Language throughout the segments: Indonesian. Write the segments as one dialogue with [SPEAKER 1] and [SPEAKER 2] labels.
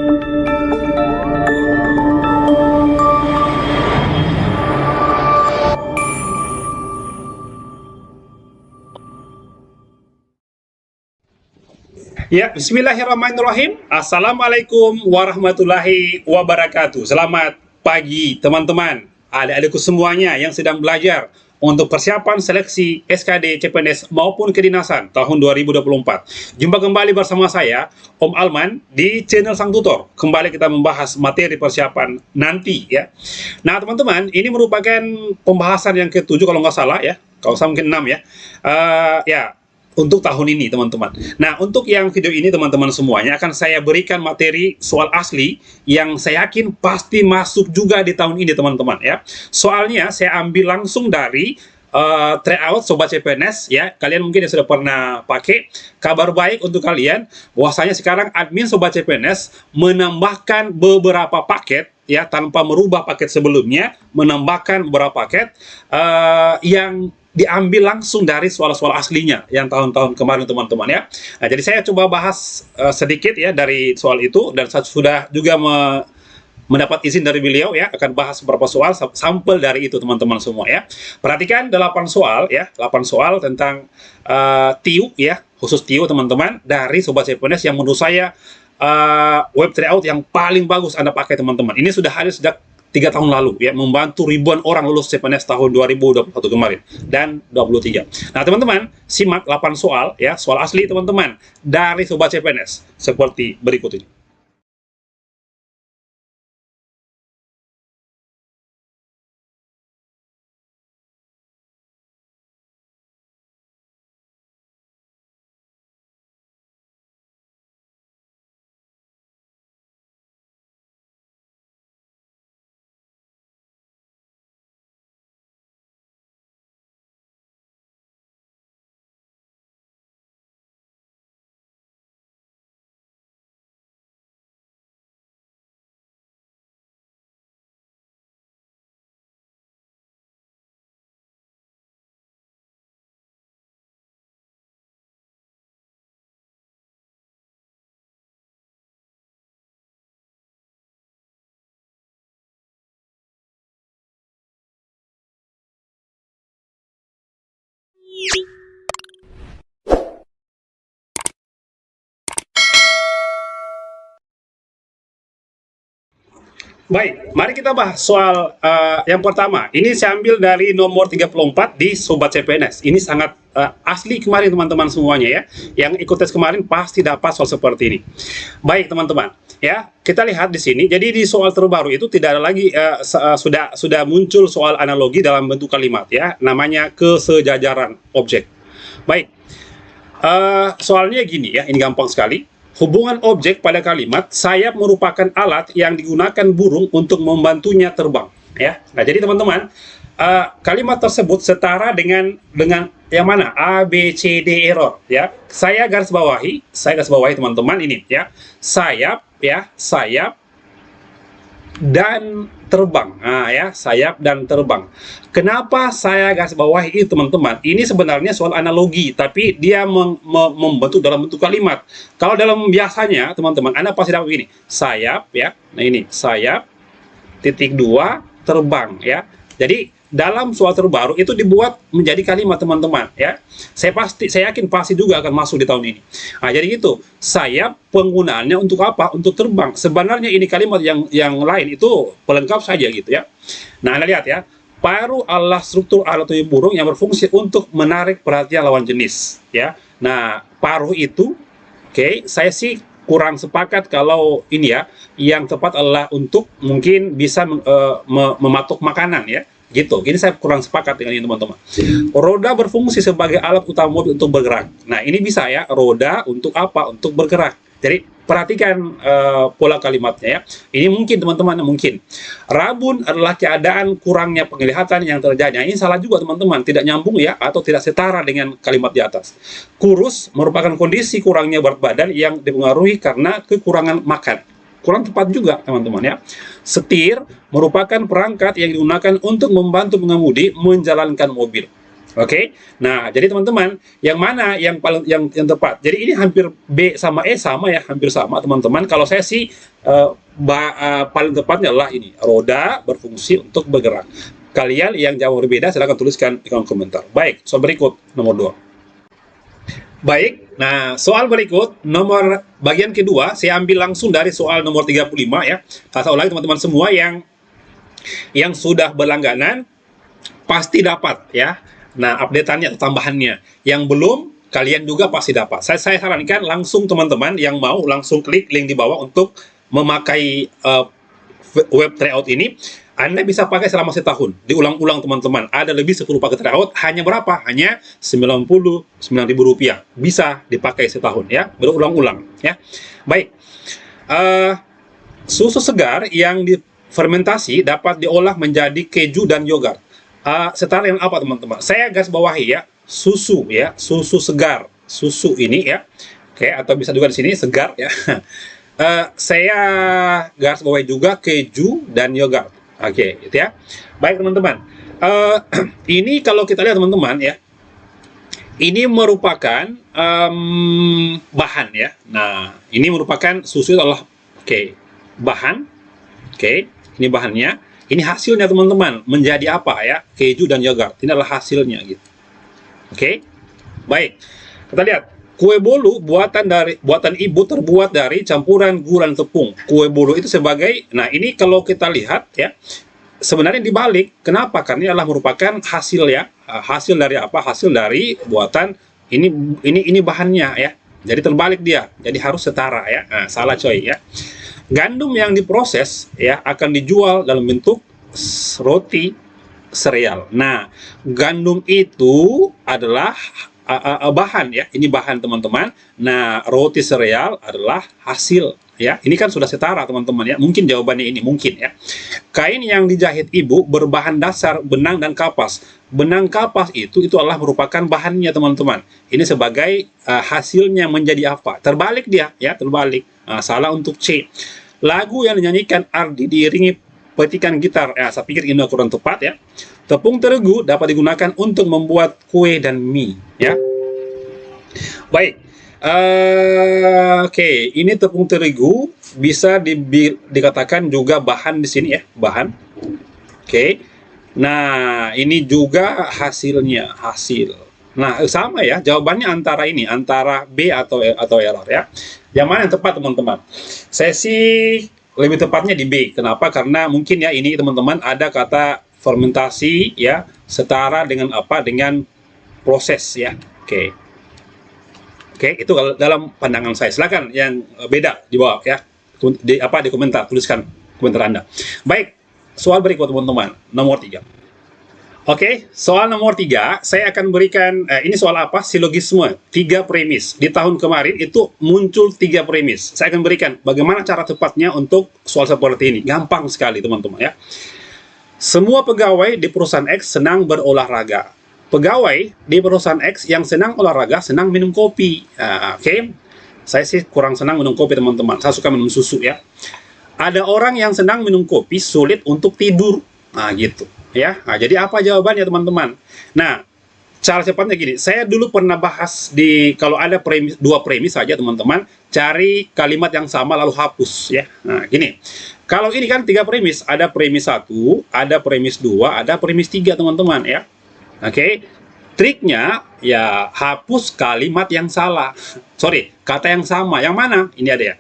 [SPEAKER 1] Ya, bismillahirrahmanirrahim. Assalamualaikum warahmatullahi wabarakatuh. Selamat pagi teman-teman, adik-adikku semuanya yang sedang belajar untuk persiapan seleksi SKD CPNS maupun kedinasan tahun 2024. Jumpa kembali bersama saya, Om Alman, di channel Sang Tutor. Kembali kita membahas materi persiapan nanti ya. Nah teman-teman, ini merupakan pembahasan yang ke-7 kalau nggak salah ya. Kalau saya mungkin 6 ya. Untuk tahun ini teman-teman. Nah untuk yang video ini teman-teman semuanya akan saya berikan materi soal asli yang saya yakin pasti masuk juga di tahun ini teman-teman ya. Soalnya saya ambil langsung dari tryout Sobat CPNS ya. Kalian mungkin yang sudah pernah pakai. Kabar baik untuk kalian bahwasanya sekarang admin Sobat CPNS menambahkan beberapa paket ya, tanpa merubah paket sebelumnya, menambahkan beberapa paket yang diambil langsung dari soal-soal aslinya yang tahun-tahun kemarin teman-teman ya. Nah, jadi saya coba bahas sedikit ya dari soal itu, dan saya sudah juga mendapat izin dari beliau ya, akan bahas beberapa soal sampel dari itu teman-teman semua ya. Perhatikan 8 soal ya, 8 soal tentang TIU ya, khusus TIU teman-teman, dari Sobat CPNS yang menurut saya web tryout yang paling bagus Anda pakai teman-teman. Ini sudah hadir sejak 3 tahun lalu ya, membantu ribuan orang lulus CPNS tahun 2021 kemarin dan 23. Nah teman-teman, simak 8 soal ya, soal asli teman-teman dari Sobat CPNS seperti berikut ini. Baik, mari kita bahas soal yang pertama. Ini saya ambil dari nomor 34 di Sobat CPNS. Ini sangat asli kemarin teman-teman semuanya ya. Yang ikut tes kemarin pasti dapat soal seperti ini. Baik teman-teman, ya kita lihat di sini. Jadi di soal terbaru itu tidak ada lagi sudah muncul soal analogi dalam bentuk kalimat ya. Namanya kesejajaran objek. Baik, soalnya gini ya. Ini gampang sekali. Hubungan objek pada kalimat, sayap merupakan alat yang digunakan burung untuk membantunya terbang. Ya, nah jadi teman-teman, kalimat tersebut setara dengan yang mana? A, B, C, D error. Ya, saya garis bawahi teman-teman ini ya. Sayap ya, sayap dan terbang. Nah ya, sayap dan terbang. Kenapa saya garis bawahi itu teman-teman? Ini sebenarnya soal analogi, tapi dia membentuk dalam bentuk kalimat. Kalau dalam biasanya teman-teman, Anda pasti dapat begini, sayap ya. Nah ini sayap titik 2 terbang ya. Jadi dalam soal terbaru itu dibuat menjadi kalimat teman-teman ya. Saya yakin pasti juga akan masuk di tahun ini. Nah, jadi gitu. Sayap penggunaannya untuk apa? Untuk terbang. Sebenarnya ini kalimat yang lain itu pelengkap saja gitu ya. Nah, Anda lihat ya. Paruh adalah struktur alat tubuh burung yang berfungsi untuk menarik perhatian lawan jenis ya. Nah, paruh itu saya sih kurang sepakat kalau ini ya, yang tepat adalah untuk mungkin bisa mematuk makanan ya. Gitu, gini saya kurang sepakat dengan ini teman-teman. Roda berfungsi sebagai alat utama mobil untuk bergerak. Nah ini bisa ya, roda untuk apa? Untuk bergerak. Jadi perhatikan pola kalimatnya ya. Ini mungkin teman-teman, mungkin rabun adalah keadaan kurangnya penglihatan yang terjadi. Nah, ini salah juga teman-teman, tidak nyambung ya, atau tidak setara dengan kalimat di atas. Kurus merupakan kondisi kurangnya berat badan yang dipengaruhi karena kekurangan makan. Kurang tepat juga teman-teman ya. Setir merupakan perangkat yang digunakan untuk membantu pengemudi menjalankan mobil. Oke. Nah, jadi teman-teman, yang mana yang paling yang tepat? Jadi ini hampir B sama E sama ya, hampir sama teman-teman. Kalau saya sih paling tepatnya adalah ini, roda berfungsi untuk bergerak. Kalian yang jawab berbeda silahkan tuliskan di kolom komentar. Baik, soal berikut nomor 2. Baik, nah soal berikut nomor bagian kedua saya ambil langsung dari soal nomor 35 ya. Saya ulangi teman-teman semua yang sudah berlangganan pasti dapat ya. Nah, update-annya atau tambahannya. Yang belum, kalian juga pasti dapat. Saya sarankan langsung teman-teman yang mau langsung klik link di bawah untuk memakai web tryout ini. Anda bisa pakai selama setahun. Diulang-ulang teman-teman. Ada lebih 10 paket tryout. Hanya berapa? Hanya 99.000 rupiah. Bisa dipakai setahun ya. Berulang-ulang ya. Baik. Susu segar yang difermentasi dapat diolah menjadi keju dan yogurt. Setara dengan apa teman-teman? Saya garis bawahi ya, susu ya, susu segar, susu ini ya, oke, atau bisa juga di sini segar ya. Saya garis bawahi juga keju dan yogurt, oke, gitu ya. Baik teman-teman, ini kalau kita lihat teman-teman ya, ini merupakan bahan ya. Nah, ini merupakan susu adalah bahan, ini bahannya. Ini hasilnya teman-teman, menjadi apa ya? Keju dan yogurt. Ini adalah hasilnya gitu. Oke. Baik. Kita lihat. Kue bolu buatan ibu terbuat dari campuran gula dan tepung. Kue bolu itu sebagai, nah ini kalau kita lihat ya, sebenarnya dibalik. Kenapa? Karena ini adalah merupakan hasil ya. Hasil dari apa? Hasil dari buatan ini bahannya ya. Jadi terbalik dia. Jadi harus setara ya. Nah, salah coy ya. Gandum yang diproses ya akan dijual dalam bentuk roti sereal. Nah, gandum itu adalah bahan ya. Ini bahan teman-teman. Nah, roti sereal adalah hasil ya. Ini kan sudah setara teman-teman ya. Mungkin jawabannya ini mungkin ya. Kain yang dijahit ibu berbahan dasar benang dan kapas. Benang kapas itu adalah merupakan bahannya teman-teman. Ini sebagai hasilnya menjadi apa? Terbalik dia ya, terbalik. Salah untuk C. Lagu yang dinyanyikan Ardi diiringi petikan gitar. Saya pikir ini kurang tepat ya. Tepung terigu dapat digunakan untuk membuat kue dan mie ya. Baik. Oke, ini tepung terigu bisa dikatakan juga bahan di sini ya, bahan. Oke. Nah, ini juga hasilnya, hasil. Nah, sama ya, jawabannya antara B atau error ya. Yang mana yang tepat teman-teman? Saya sih lebih tepatnya di B. Kenapa? Karena mungkin ya ini teman-teman ada kata fermentasi ya, setara dengan apa? Dengan proses ya. Oke. Oke, itu dalam pandangan saya. Silakan yang beda di bawah ya. Di komentar, tuliskan komentar Anda. Baik, soal berikut teman-teman, nomor 3. Oke, soal nomor 3, saya akan berikan, ini soal apa? Silogisme, 3 premis. Di tahun kemarin itu muncul 3 premis. Saya akan berikan bagaimana cara tepatnya untuk soal seperti ini. Gampang sekali teman-teman ya. Semua pegawai di perusahaan X senang berolahraga. Pegawai di perusahaan X yang senang olahraga, senang minum kopi. Oke, saya sih kurang senang minum kopi teman-teman. Saya suka minum susu ya. Ada orang yang senang minum kopi, sulit untuk tidur. Nah, gitu. Ya, nah, jadi apa jawabannya teman-teman? Nah, cara cepatnya gini, saya dulu pernah bahas kalau ada dua premis saja teman-teman, cari kalimat yang sama lalu hapus ya. Nah, gini, kalau ini kan 3 premis, ada premis 1, ada premis 2, ada premis 3 teman-teman ya. Oke, triknya ya hapus kalimat yang salah, kata yang sama. Yang mana? Ini ada ya.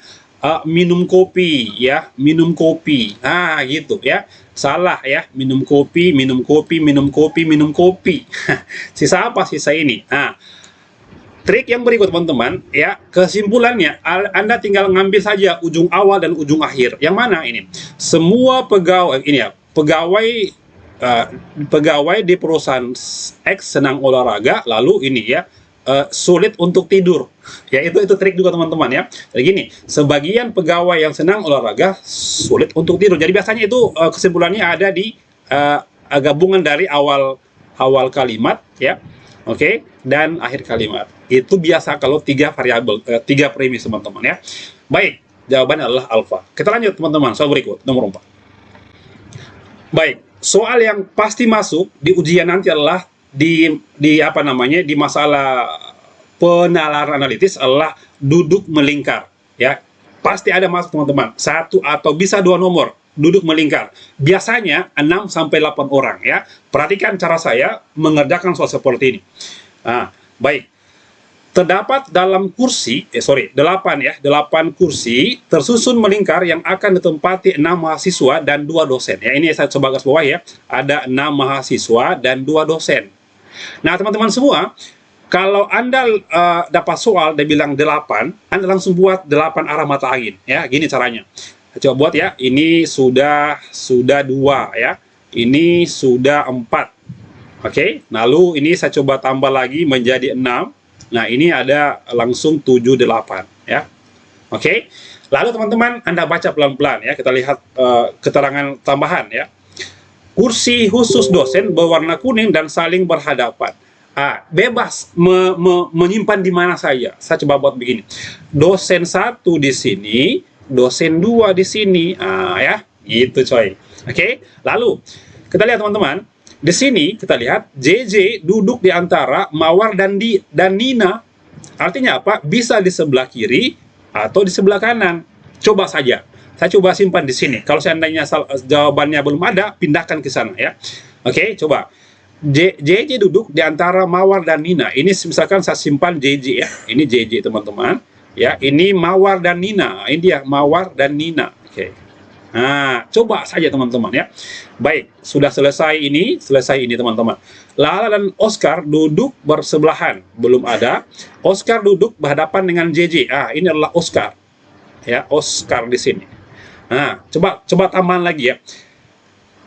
[SPEAKER 1] Minum kopi ya, minum kopi. Nah, gitu ya. Salah ya, minum kopi, minum kopi, minum kopi, minum kopi. Sisa apa? Sisa ini. Nah, trik yang berikut teman-teman ya, kesimpulannya Anda tinggal ngambil saja ujung awal dan ujung akhir. Yang mana ini? Semua pegawai ini ya, pegawai di perusahaan X senang olahraga, lalu ini ya, sulit untuk tidur ya, itu trik juga teman-teman ya. Jadi gini, sebagian pegawai yang senang olahraga sulit untuk tidur. Jadi biasanya itu kesimpulannya ada di gabungan dari awal kalimat ya, oke, dan akhir kalimat. Itu biasa kalau 3 variabel, 3 premis teman-teman ya. Baik, jawabannya adalah alfa. Kita lanjut teman-teman, soal berikut nomor 4. Baik, soal yang pasti masuk di ujian nanti adalah di apa namanya, di masalah penalaran analitis adalah duduk melingkar, ya. Pasti ada masuk teman-teman, satu atau bisa dua nomor duduk melingkar. Biasanya 6 sampai 8 orang, ya. Perhatikan cara saya mengerjakan soal seperti ini. Nah, baik. Terdapat dalam kursi, 8 kursi tersusun melingkar yang akan ditempati 6 mahasiswa dan 2 dosen. Ya, ini saya coba garis bawah ya. Ada 6 mahasiswa dan 2 dosen. Nah, teman-teman semua, kalau Anda dapat soal dia bilang 8, Anda langsung buat 8 arah mata angin. Ya, gini caranya. Coba buat ya. Ini sudah 2 ya. Ini sudah 4. Oke. Lalu ini saya coba tambah lagi menjadi 6. Nah, ini ada langsung 7, 8 ya. Oke. Lalu teman-teman Anda baca pelan-pelan ya. Kita lihat keterangan tambahan ya. Kursi khusus dosen berwarna kuning dan saling berhadapan. Bebas menyimpan di mana saja. Saya coba buat begini. Dosen 1 di sini, dosen 2 di sini. Ya, gitu coy. Oke. Lalu kita lihat teman-teman. Di sini kita lihat JJ duduk di antara Mawar dan Nina. Artinya apa? Bisa di sebelah kiri atau di sebelah kanan. Coba saja. Saya coba simpan di sini. Kalau seandainya jawabannya belum ada, pindahkan ke sana ya. Oke, coba. JJ duduk di antara Mawar dan Nina. Ini misalkan saya simpan JJ ya. Ini JJ teman-teman. Ya, ini Mawar dan Nina. Ini dia Mawar dan Nina. Oke. Nah, coba saja teman-teman ya. Baik, sudah selesai ini teman-teman. Lala dan Oscar duduk bersebelahan, belum ada. Oscar duduk berhadapan dengan JJ. Ini adalah Oscar. Ya, Oscar di sini. Nah, coba tambahan lagi ya.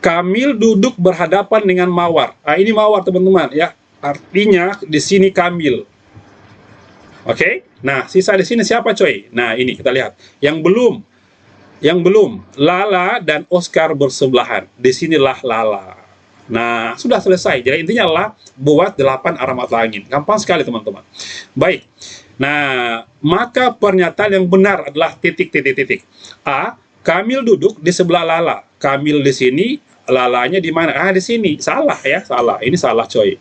[SPEAKER 1] Kamil duduk berhadapan dengan Mawar. Ini Mawar teman-teman ya. Artinya di sini Kamil. Oke? Nah, sisa di sini siapa coy? Nah, ini kita lihat. Yang belum, Lala dan Oscar bersebelahan. Disinilah Lala. Nah, sudah selesai. Jadi intinya adalah buat 8 arah mata angin. Gampang sekali teman-teman. Baik. Nah, maka pernyataan yang benar adalah titik. A. Kamil duduk di sebelah Lala. Kamil di sini, Lalanya di mana? Di sini. Salah ya, salah. Ini salah coy.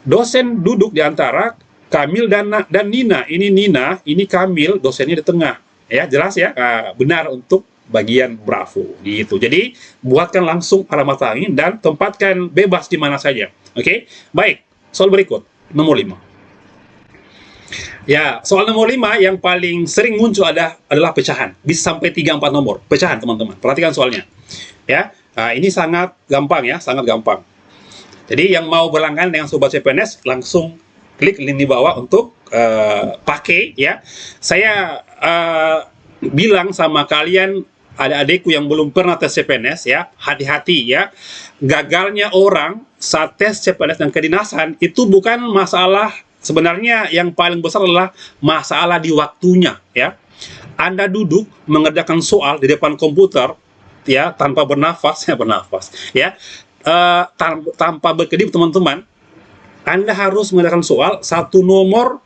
[SPEAKER 1] Dosen duduk di antara Kamil dan Nina. Ini Nina, ini Kamil, dosennya di tengah. Ya, jelas ya. Benar untuk bagian Bravo gitu. Jadi buatkan langsung arah mata angin dan tempatkan bebas di mana saja. Oke, baik. Soal berikut nomor 5. Ya, soal nomor 5 yang paling sering muncul adalah pecahan. Bisa sampai 3-4 nomor pecahan teman-teman. Perhatikan soalnya. Ya, ini sangat gampang ya, sangat gampang. Jadi yang mau berlangganan dengan Sobat CPNS langsung klik link di bawah untuk pakai ya. Saya bilang sama kalian adik-adikku yang belum pernah tes CPNS ya, hati-hati ya. Gagalnya orang saat tes CPNS dan kedinasan itu bukan masalah, sebenarnya yang paling besar adalah masalah di waktunya ya. Anda duduk mengerjakan soal di depan komputer ya, tanpa bernafas ya, tanpa berkedip teman-teman. Anda harus mengerjakan soal satu nomor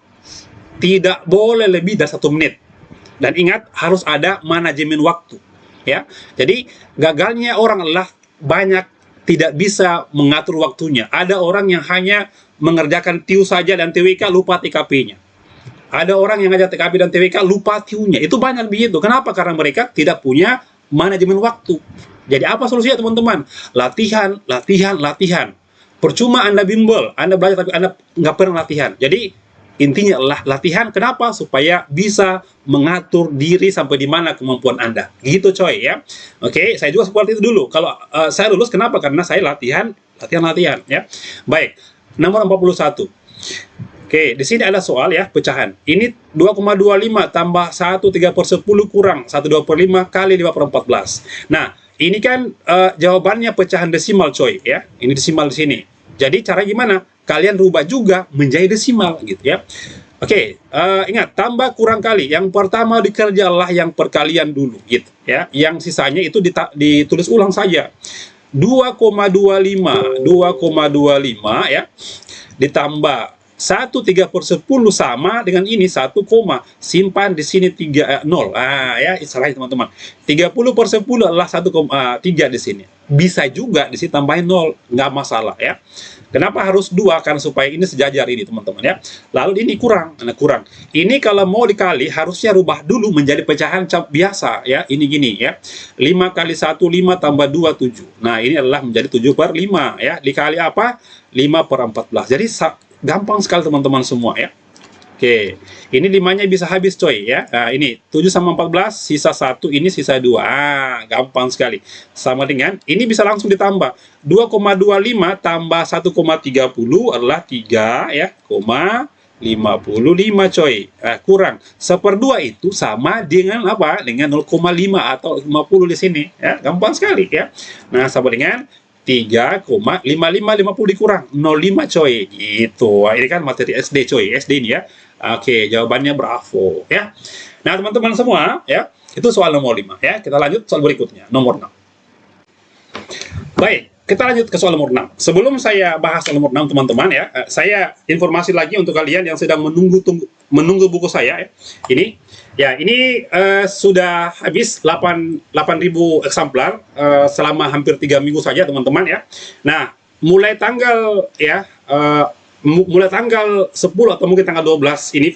[SPEAKER 1] tidak boleh lebih dari 1 menit. Dan ingat, harus ada manajemen waktu. Ya, jadi gagalnya orang adalah banyak tidak bisa mengatur waktunya. Ada orang yang hanya mengerjakan TIU saja dan TWK lupa TKP-nya. Ada orang yang ngajar TKP dan TWK lupa TIU-nya. Itu banyak begitu. Kenapa? Karena mereka tidak punya manajemen waktu. Jadi apa solusinya teman-teman? Latihan. Percuma Anda bimbel, Anda belajar tapi Anda nggak pernah latihan. Jadi intinya adalah latihan. Kenapa? Supaya bisa mengatur diri sampai di mana kemampuan Anda. Gitu coy ya. Oke, saya juga seperti itu dulu. Kalau saya lulus kenapa? Karena saya latihan ya. Baik. Nomor 41. Oke, di sini ada soal ya, pecahan. Ini 2,25 tambah 1 3/10 kurang 1 2/5 kali 5/14. Nah, ini kan jawabannya pecahan desimal coy ya. Ini desimal di sini. Jadi cara gimana? Kalian rubah juga menjadi desimal gitu ya. Oke, ingat tambah kurang kali. Yang pertama dikerjalah yang perkalian dulu gitu ya. Yang sisanya itu ditulis ulang saja. 2,25 ya. Ditambah 1/3/10 sama dengan ini 1, simpan di sini 0. Ya, salah teman-teman. 30/10 adalah 1,3 di sini. Bisa juga di sini tambahin 0, nggak masalah ya. Kenapa harus 2? Karena supaya ini sejajar ini teman-teman ya. Lalu ini kurang. Ini kalau mau dikali harusnya rubah dulu menjadi pecahan biasa ya. Ini gini ya. 5 kali 1 5 tambah 2 7. Nah, ini adalah menjadi 7/5 ya. Dikali apa? 5/14. Jadi gampang sekali teman-teman semua ya. Oke, ini 5-nya bisa habis coy ya. Nah, ini 7 sama 14, sisa 1, ini sisa 2. Gampang sekali. Sama dengan, ini bisa langsung ditambah. 2,25 tambah 1,30 adalah 3 ya, 55 coy. Kurang 1/2 itu sama dengan apa? Dengan 0,5 atau 50 di sini ya. Gampang sekali ya. Nah, sama dengan 3,55 dikurang 0,5 coy. Gitu. Ini kan materi SD coy. SD ini ya. Oke, jawabannya bravo ya. Nah, teman-teman semua ya, itu soal nomor 5 ya. Kita lanjut soal berikutnya, nomor 6. Baik, kita lanjut ke soal nomor 6. Sebelum saya bahas soal nomor 6 teman-teman ya, saya informasi lagi untuk kalian yang sedang menunggu buku saya ya. Ini sudah habis 8.000 eksemplar selama hampir 3 minggu saja teman-teman ya. Nah, mulai tanggal 10 atau mungkin tanggal 12 ini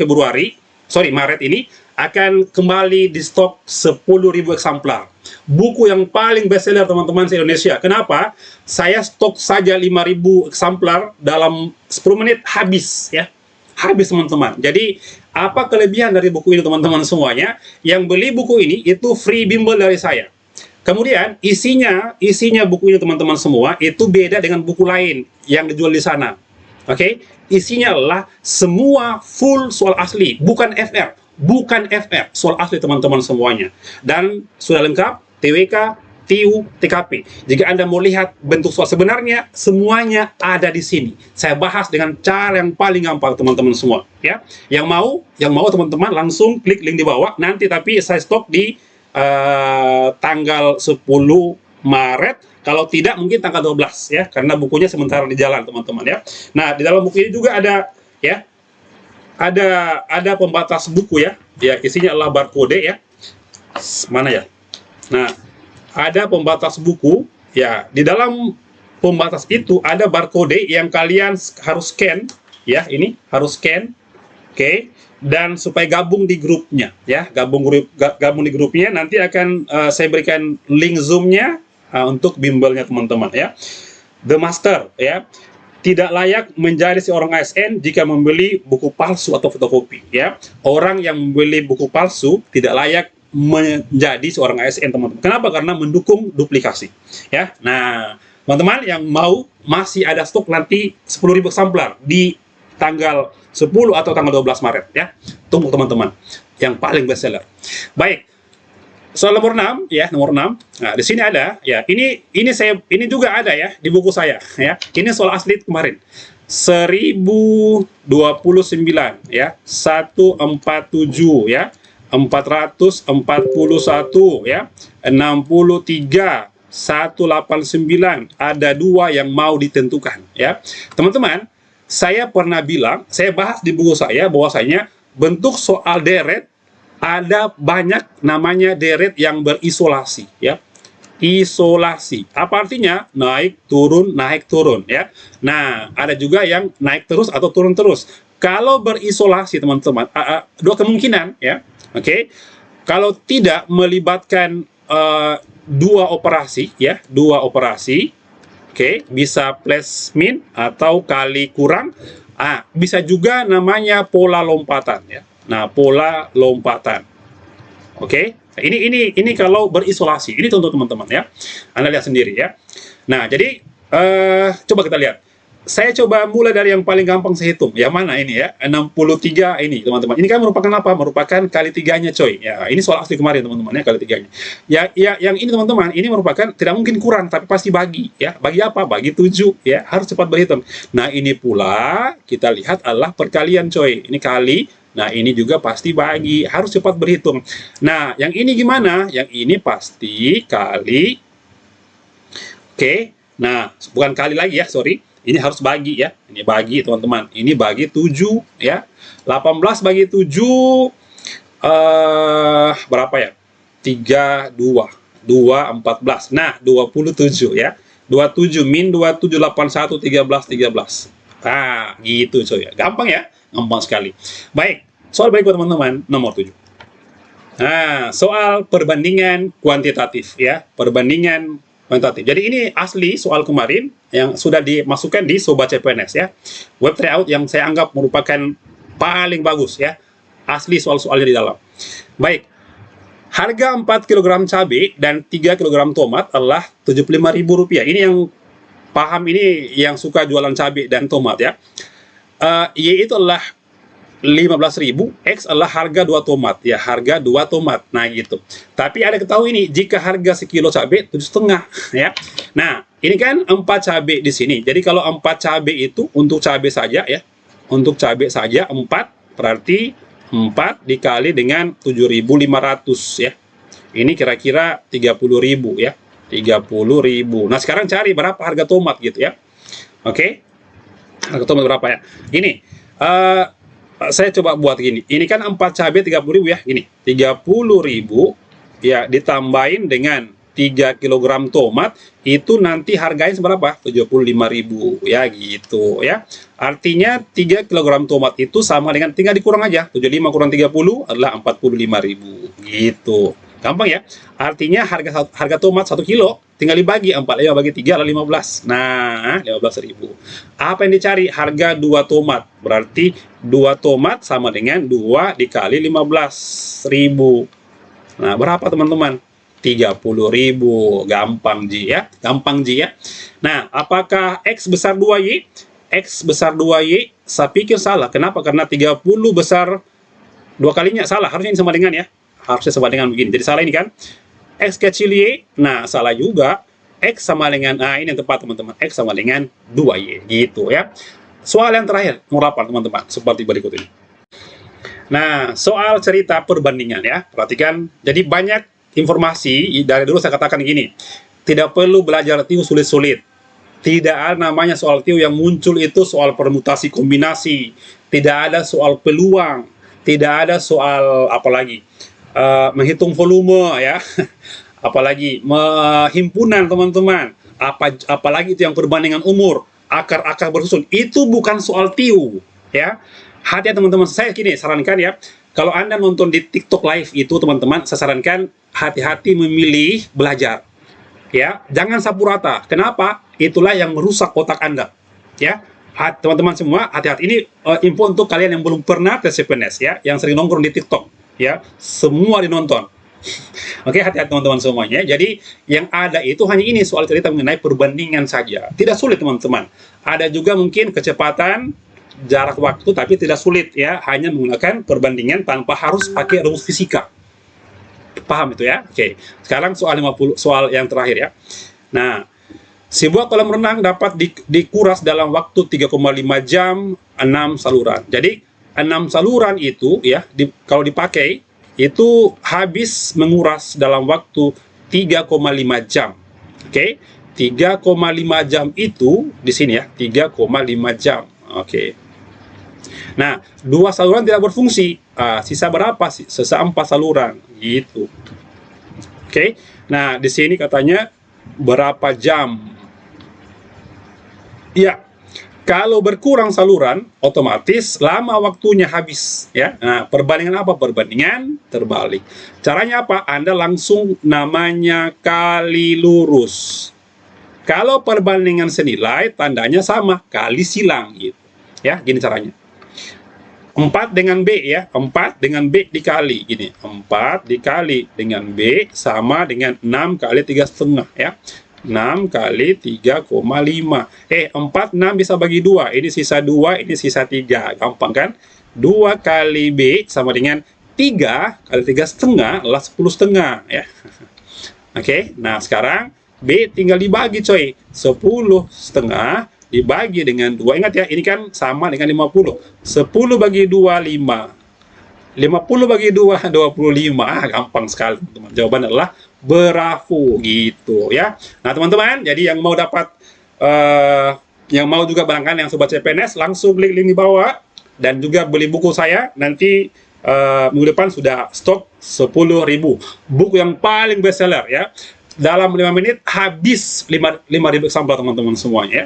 [SPEAKER 1] Maret ini akan kembali di stok 10.000 eksemplar. Buku yang paling bestseller teman-teman se-Indonesia. Kenapa? Saya stok saja 5.000 eksemplar dalam 10 menit habis ya. Habis teman-teman. Jadi apa kelebihan dari buku ini teman-teman semuanya? Yang beli buku ini itu free bimbel dari saya. Kemudian isinya buku ini teman-teman semua itu beda dengan buku lain yang dijual di sana. Oke, isinya adalah semua full soal asli, bukan FR, soal asli teman-teman semuanya. Dan sudah lengkap TWK, TIU, TKP. Jika Anda mau lihat bentuk soal sebenarnya, semuanya ada di sini. Saya bahas dengan cara yang paling gampang teman-teman semua, ya. Yang mau teman-teman langsung klik link di bawah. Nanti tapi saya stok di tanggal 10 Maret. Kalau tidak mungkin tanggal 12 ya, karena bukunya sementara di jalan teman-teman ya. Nah, di dalam buku ini juga ada ya, ada pembatas buku ya. Ya, isinya adalah barcode ya. Mana ya? Nah, ada pembatas buku ya. Di dalam pembatas itu ada barcode yang kalian harus scan ya. Ini harus scan. Oke. Dan supaya gabung di grupnya ya, gabung di grupnya. Nanti akan saya berikan link Zoom-nya untuk bimbelnya teman-teman ya. The Master ya, tidak layak menjadi seorang ASN jika membeli buku palsu atau fotokopi ya. Orang yang membeli buku palsu tidak layak menjadi seorang ASN teman-teman. Kenapa? Karena mendukung duplikasi ya. Nah, teman-teman yang mau, masih ada stok nanti 10.000 eksemplar di tanggal 10 atau tanggal 12 Maret ya. Tunggu teman-teman, yang paling bestseller. Baik, soal nomor 6 ya, nomor 6. Nah, di sini ada ya. Ini juga ada ya di buku saya ya. Ini soal asli kemarin. 1029 ya, 147 ya, 441 ya, 63, 189. Ada 2 yang mau ditentukan ya. Teman-teman, saya pernah bilang, saya bahas di buku saya bahwasanya bentuk soal deret ada banyak namanya deret yang berisolasi ya. Isolasi. Apa artinya? Naik turun ya. Nah, ada juga yang naik terus atau turun terus. Kalau berisolasi teman-teman, dua kemungkinan ya. Oke. Kalau tidak melibatkan 2 operasi ya, 2 operasi. Oke, bisa plus min atau kali kurang. Bisa juga namanya pola lompatan ya. Nah, pola lompatan. Oke. Ini kalau berisolasi. Ini contoh teman-teman ya. Anda lihat sendiri ya. Nah, jadi coba kita lihat. Saya coba mulai dari yang paling gampang saya hitung. Yang mana ini ya? 63 ini, teman-teman. Ini kan merupakan apa? Merupakan kali 3-nya, coy. Ya, ini soal asli kemarin, teman-teman ya, kali 3-nya. Ya, yang ini, teman-teman, ini merupakan tidak mungkin kurang, tapi pasti bagi, ya. Bagi apa? Bagi 7, ya. Harus cepat berhitung. Nah, ini pula kita lihat adalah perkalian, coy. Ini kali. Nah, ini juga pasti bagi. Harus cepat berhitung. Nah, yang ini gimana? Yang ini pasti kali. Oke. Nah, bukan kali lagi ya, sorry. ini harus bagi ya. Ini bagi teman-teman. Ini bagi 7 ya. 18 bagi 7 berapa ya? 3, 2. 2, 14. Nah, 27 ya. 27 min 27, 81, 13, 13. Nah, gitu coy ya. Gampang ya? Gampang sekali. Baik, soal berikut teman-teman, nomor 7. Nah, soal perbandingan kuantitatif ya. Perbandingan kuantitatif. Jadi ini asli soal kemarin yang sudah dimasukkan di Sobat CPNS ya. Web tryout yang saya anggap merupakan paling bagus ya. Asli soal-soalnya di dalam. Baik. Harga 4 kg cabai dan 3 kg tomat adalah Rp75.000. Ini yang paham, ini yang suka jualan cabai dan tomat ya. Y itu adalah 15.000, X adalah harga 2 tomat ya, harga 2 tomat. Nah gitu. Tapi ada ketahui ini, jika harga sekilo cabai 7,5 ya. Nah, ini kan 4 cabai di sini. Jadi kalau 4 cabai itu untuk cabai saja ya. Untuk cabai saja 4 berarti 4 dikali dengan 7.500 ya. Ini kira-kira 30.000 ya. 30.000. Nah, sekarang cari berapa harga tomat gitu ya. Oke. Harga tomat berapa ya? Ini saya coba buat gini. Ini kan 4 cabai 30.000 ya. Gini. 30.000 ya ditambahin dengan 3 kg tomat, itu nanti harganya seberapa? 75.000 ya gitu ya. Artinya 3 kg tomat itu sama dengan, tinggal dikurang aja, 75 kurang 30 adalah 45.000 gitu. Gampang ya. Artinya harga tomat 1 kilo tinggal dibagi 45 bagi 3 adalah 15. Nah, 15.000. Apa yang dicari? Harga 2 tomat. Berarti 2 tomat sama dengan 2 dikali 15.000. Nah, berapa teman-teman? 30.000. Gampang Ji ya. Gampang Ji ya. Nah, apakah X besar 2Y? X besar 2Y, saya pikir salah. Kenapa? Karena 30 besar 2 kalinya. Salah. Harusnya ini sama dengan ya. Harusnya sama dengan begini. Jadi salah ini kan. X kecil Y. Nah, salah juga. X sama dengan, nah ini yang tepat teman-teman. X sama dengan 2Y. Gitu ya. Soal yang terakhir. Nomor 8 teman-teman. Seperti berikut ini. Nah, soal cerita perbandingan ya. Perhatikan. Jadi banyak informasi, dari dulu saya katakan gini, tidak perlu belajar TIU sulit-sulit. Tidak ada namanya soal TIU yang muncul itu soal permutasi kombinasi. Tidak ada soal peluang. Tidak ada soal apalagi menghitung volume ya. Apalagi himpunan teman-teman. Apalagi itu yang perbandingan umur, akar-akar bersusun. Itu bukan soal TIU ya. Hati-hati teman-teman, saya gini sarankan ya. Kalau Anda nonton di TikTok Live itu teman-teman, saya sarankan hati-hati memilih belajar. Ya, jangan sapu rata. Kenapa? Itulah yang merusak otak Anda. Ya, teman-teman semua, hati-hati. Ini info untuk kalian yang belum pernah tes CPNS ya, yang sering nongkrong di TikTok. Ya, semua dinonton. Oke, hati-hati teman-teman semuanya. Jadi, yang ada itu hanya ini soal cerita mengenai perbandingan saja. Tidak sulit teman-teman. Ada juga mungkin kecepatan, jarak waktu, tapi tidak sulit ya, hanya menggunakan perbandingan tanpa harus pakai rumus fisika. Paham itu ya? Oke. Sekarang soal 50, soal yang terakhir ya. Nah, sebuah kolam renang dapat dikuras dalam waktu 3,5 jam 6 saluran. Jadi 6 saluran itu ya, kalau dipakai itu habis menguras dalam waktu 3,5 jam. Oke. 3,5 jam itu di sini ya, 3,5 jam. Oke. Nah, 2 saluran tidak berfungsi. Sisa berapa sih? Sisa 4 saluran gitu. Oke. Nah, di sini katanya berapa jam? Ya. Kalau berkurang saluran, otomatis lama waktunya habis ya. Nah, perbandingan apa? Perbandingan terbalik. Caranya apa? Anda langsung namanya kali lurus. Kalau perbandingan senilai, tandanya sama, kali silang gitu. Ya, gini caranya. 4 dengan B ya, 4 dengan B dikali gini, 4 dikali dengan B sama dengan 6 kali 3,5 ya. 6 kali 3,5. 4, 6 bisa bagi 2. Ini sisa 2, ini sisa 3. Gampang kan? 2 kali B sama dengan 3 kali 3,5 adalah 10,5 ya. Oke, nah sekarang B tinggal dibagi coy. 10,5 dibagi dengan 2. Ingat ya, ini kan sama dengan 50. 10 bagi 2, 5. 50 bagi 2, 25. Gampang sekali, teman-teman. Jawaban adalah berafu gitu ya. Nah, teman-teman, jadi yang mau dapat Yang mau juga barangkali yang sobat CPNS, langsung klik link di bawah dan juga beli buku saya. Nanti minggu depan sudah stok 10.000 buku yang paling bestseller ya. Dalam 5 menit habis 5.000 sampel teman-teman semuanya ya.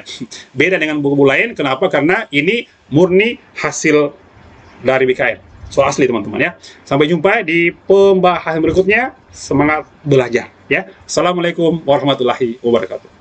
[SPEAKER 1] Beda dengan buku-buku lain. Kenapa? Karena ini murni hasil dari BKN. So asli teman-teman ya. Sampai jumpa di pembahasan berikutnya. Semangat belajar ya. Assalamualaikum warahmatullahi wabarakatuh.